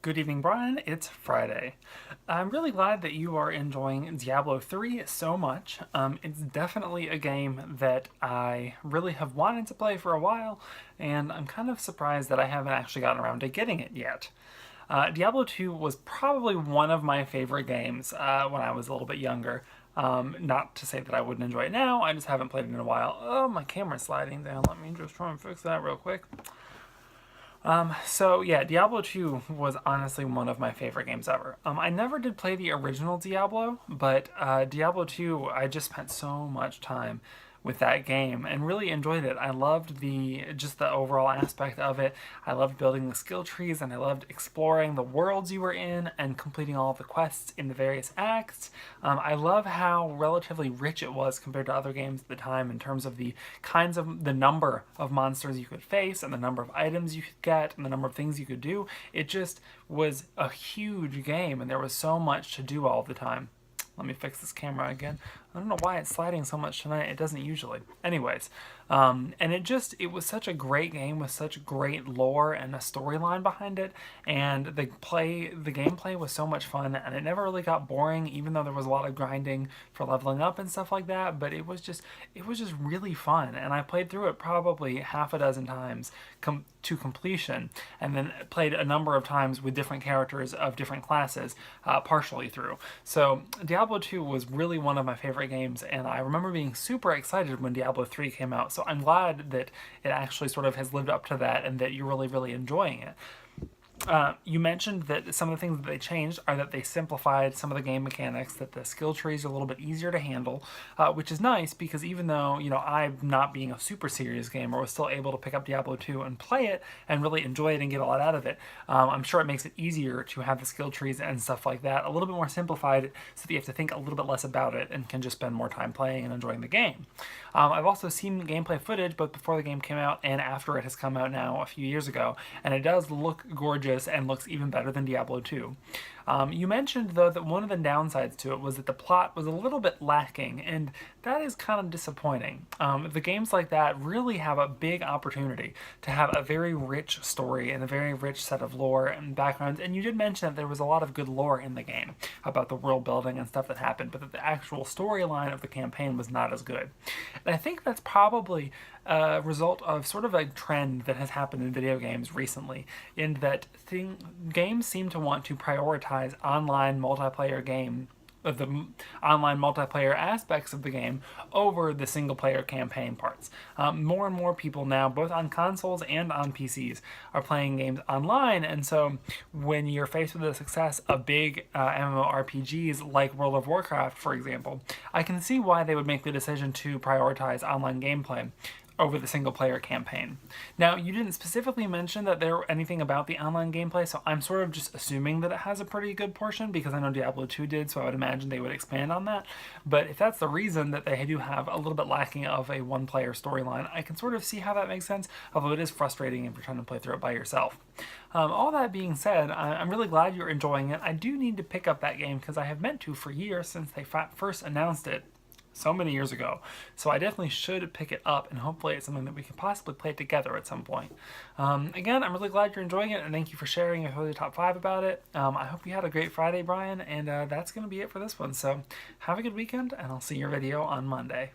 Good evening, Brian. It's Friday. I'm really glad that you are enjoying Diablo 3 so much. It's definitely a game that I really have wanted to play for a while, and I'm kind of surprised that I haven't actually gotten around to getting it yet. Diablo 2 was probably one of my favorite games when I was a little bit younger. Not to say that I wouldn't enjoy it now, I just haven't played it in a while. Oh, my camera's sliding down. Let me just try and fix that real quick. So yeah, Diablo 2 was honestly one of my favorite games ever. I never did play the original Diablo, but Diablo 2, I just spent so much time with that game and really enjoyed it. I loved just the overall aspect of it. I loved building the skill trees and I loved exploring the worlds you were in and completing all of the quests in the various acts. I love how relatively rich it was compared to other games at the time in terms of the number of monsters you could face and the number of items you could get and the number of things you could do. It just was a huge game and there was so much to do all the time. Let me fix this camera again. I don't know why it's sliding so much tonight. It doesn't usually. Anyways, and it was such a great game with such great lore and a storyline behind it. And the gameplay was so much fun, and it never really got boring, even though there was a lot of grinding for leveling up and stuff like that. But it was just really fun, and I played through it probably half a dozen times to completion, and then played a number of times with different characters of different classes, partially through. So Diablo 2 was really one of my favorite games, and I remember being super excited when Diablo 3 came out. So I'm glad that it actually sort of has lived up to that and that you're really, really enjoying it. You mentioned that some of the things that they changed are that they simplified some of the game mechanics, that the skill trees are a little bit easier to handle, which is nice because even though, I'm not being a super serious gamer, was still able to pick up Diablo 2 and play it and really enjoy it and get a lot out of it. I'm sure it makes it easier to have the skill trees and stuff like that a little bit more simplified so that you have to think a little bit less about it and can just spend more time playing and enjoying the game. I've also seen gameplay footage both before the game came out and after it has come out now a few years ago, and it does look gorgeous and looks even better than Diablo 2. You mentioned, though, that one of the downsides to it was that the plot was a little bit lacking, and that is kind of disappointing. The games like that really have a big opportunity to have a very rich story and a very rich set of lore and backgrounds, and you did mention that there was a lot of good lore in the game about the world building and stuff that happened, but that the actual storyline of the campaign was not as good. And I think that's probably a result of sort of a trend that has happened in video games recently, in that games seem to want to prioritize online multiplayer aspects of the game over the single player campaign parts. More and more people now, both on consoles and on PCs, are playing games online, and so when you're faced with the success of big MMORPGs like World of Warcraft, for example, I can see why they would make the decision to prioritize online gameplay over the single player campaign. Now, you didn't specifically mention that there anything about the online gameplay, so I'm sort of just assuming that it has a pretty good portion because I know Diablo 2 did, so I would imagine they would expand on that. But if that's the reason that they do have a little bit lacking of a one-player storyline, I can sort of see how that makes sense, although it is frustrating if you're trying to play through it by yourself. All that being said, I'm really glad you're enjoying it. I do need to pick up that game because I have meant to for years since they first announced it so many years ago. So I definitely should pick it up, and hopefully it's something that we can possibly play together at some point. Again, I'm really glad you're enjoying it, and thank you for sharing your Holy Top 5 about it. I hope you had a great Friday, Brian, and that's going to be it for this one. So have a good weekend, and I'll see your video on Monday.